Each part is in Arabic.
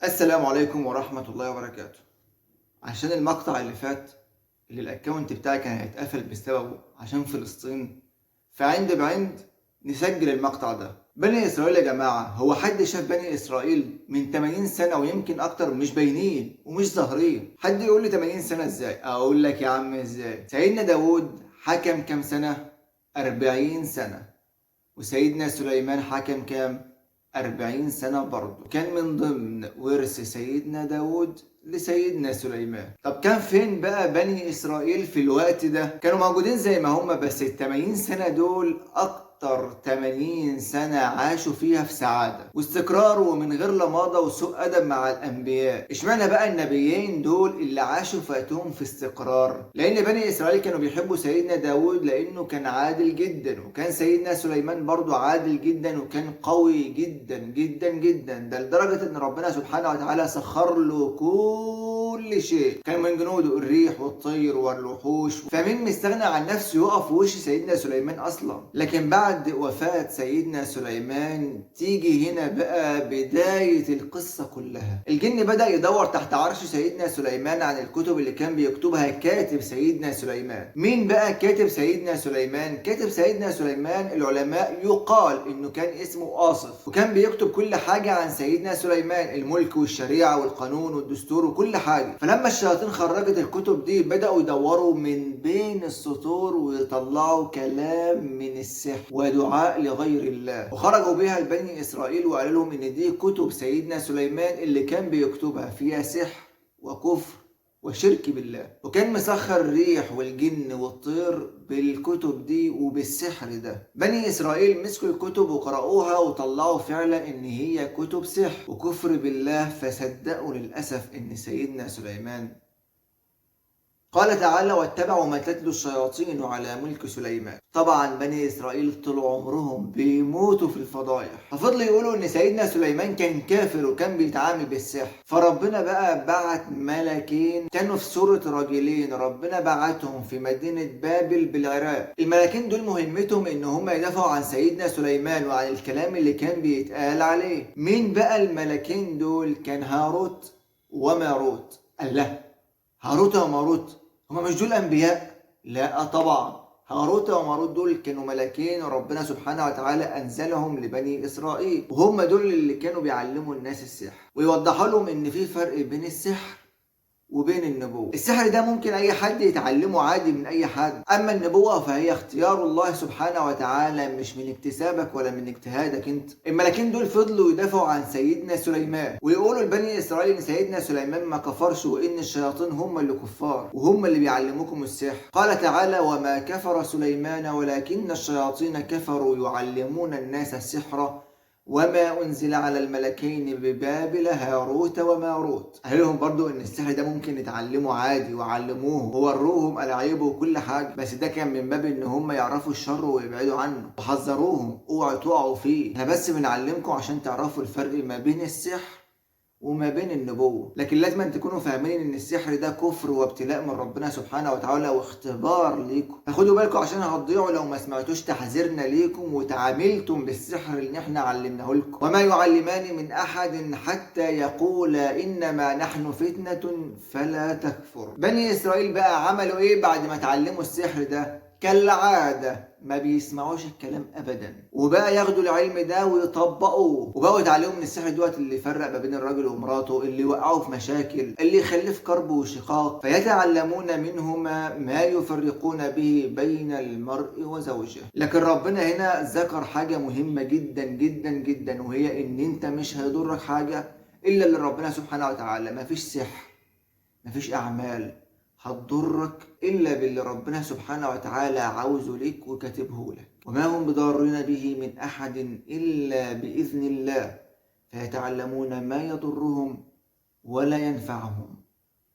السلام عليكم ورحمة الله وبركاته. عشان المقطع اللي فات اللي الاكونت بتاعي كان هيتقفل بسببه عشان فلسطين، فعند بعند نسجل المقطع ده. بني اسرائيل يا جماعة، هو حد شاف بني اسرائيل من 80 سنة ويمكن اكتر مش باينين ومش ظاهرين؟ حد يقول لي 80 سنة ازاي؟ اقول لك يا عم ازاي. سيدنا داود حكم كام سنة؟ 40 سنة. وسيدنا سليمان حكم كام؟ 40 سنة برضه. كان من ضمن ورث سيدنا داود لسيدنا سليمان. طب كان فين بقى بني إسرائيل في الوقت ده؟ كانوا موجودين زي ما هم، بس ال 80 سنة دول أكتر 80 سنة عاشوا فيها في سعادة واستقرار ومن غير لماضة وسوء أدب مع الأنبياء. اشمعنى بقى النبيين دول اللي عاشوا في وقتهم في استقرار؟ لأن بني إسرائيل كانوا بيحبوا سيدنا داود لأنه كان عادل جدا، وكان سيدنا سليمان برضو عادل جدا وكان قوي جدا جدا جدا، ده لدرجة إن ربنا سبحانه وتعالى سخر له كل شيء، كان من جنوده الريح والطير والوحوش. فمين مستغنى عن نفسه يقف في وش سيدنا سليمان أصلا؟ لكن بعد وفاة سيدنا سليمان تيجي هنا بقى بداية القصة كلها. الجن بدأ يدور تحت عرش سيدنا سليمان عن الكتب اللي كان بيكتبها كاتب سيدنا سليمان. مين بقى كاتب سيدنا سليمان؟ كاتب سيدنا سليمان العلماء يقال إنه كان اسمه آصف، وكان بيكتب كل حاجة عن سيدنا سليمان، الملك والشريعة والقانون والدستور وكل حاجة. فلما الشياطين خرجت الكتب دي بدأوا يدوروا من بين السطور ويطلعوا كلام من السحر ودعاء لغير الله، وخرجوا بها لبني إسرائيل وقالوا لهم إن دي كتب سيدنا سليمان اللي كان بيكتبها فيها سحر وكفر وشرك بالله، وكان مسخر الريح والجن والطير بالكتب دي وبالسحر ده. بني إسرائيل مسكوا الكتب وقرأوها وطلعوا فعلا إن هي كتب سحر وكفر بالله، فصدقوا للأسف إن سيدنا سليمان. قال تعالى: واتبعوا ما تتلو الشياطين على ملك سليمان. طبعا بني اسرائيل طول عمرهم بيموتوا في الفضايح، ففضلوا يقولوا ان سيدنا سليمان كان كافر وكان بيتعامل بالسحر. فربنا بقى بعت ملكين كانوا في صورة راجلين، ربنا بعتهم في مدينة بابل بالعراق. الملكين دول مهمتهم ان هم يدافعوا عن سيدنا سليمان وعن الكلام اللي كان بيتقال عليه. مين بقى الملكين دول؟ كان هاروت وماروت. الله، هاروت وماروت هما مش دول انبياء؟ لا طبعا، هاروت وماروت دول كانوا ملكين وربنا سبحانه وتعالى انزلهم لبني اسرائيل، وهم دول اللي كانوا بيعلموا الناس السحر ويوضحوا لهم ان في فرق بين السحر وبين النبوة. السحر ده ممكن اي حد يتعلمه عادي من اي حد، اما النبوة فهي اختيار الله سبحانه وتعالى، مش من اكتسابك ولا من اجتهادك انت. الملكين دول فضلوا يدافعوا عن سيدنا سليمان ويقولوا لبني اسرائيل ان سيدنا سليمان ما كفرش وان الشياطين هم اللي كفار وهم اللي بيعلموكم السحر. قال تعالى: وما كفر سليمان ولكن الشياطين كفروا يعلمون الناس السحر وما أنزل على الملكين ببابل هاروت وماروت. قال لهم برضو إن السحر ده ممكن يتعلموا عادي وعلموه ووروهم ألعابه وكل حاجة، بس ده كان من باب إن هم يعرفوا الشر ويبعدوا عنه، وحذروهم اوعوا تقعوا فيه. احنا بس بنعلمكم عشان تعرفوا الفرق ما بين السحر وما بين النبوة. لكن لازم أن تكونوا فاهمين ان السحر ده كفر وابتلاء من ربنا سبحانه وتعالى واختبار ليكم، فخدوا بالكم عشان هتضيعوا لو ما سمعتوش تحذيرنا ليكم وتعاملتم بالسحر اللي احنا علمناه لكم. وما يعلمان من احد حتى يقولا انما نحن فتنة فلا تكفر. بني اسرائيل بقى عملوا ايه بعد ما اتعلموا السحر ده؟ كالعادة ما بيسمعوش الكلام ابدا، وبقى ياخدوا العلم ده ويطبقوه، وبقوا يتعلموا من السحر دوت اللي يفرق ما بين الراجل ومراته، اللي يوقعوا في مشاكل، اللي يخلف كرب وشقاق. فيتعلمون منهما ما يفرقون به بين المرء وزوجه. لكن ربنا هنا ذكر حاجة مهمة جدا جدا جدا، وهي ان انت مش هيضرك حاجة الا اللي ربنا سبحانه وتعالى. مفيش سحر، مفيش اعمال هتضرك إلا باللي ربنا سبحانه وتعالى عاوزه ليك وكاتبه لك. وما هم بضارين به من أحد إلا بإذن الله، فيتعلمون ما يضرهم ولا ينفعهم.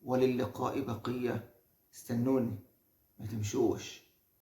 وللقاء بقية. استنوني، ما تمشوش.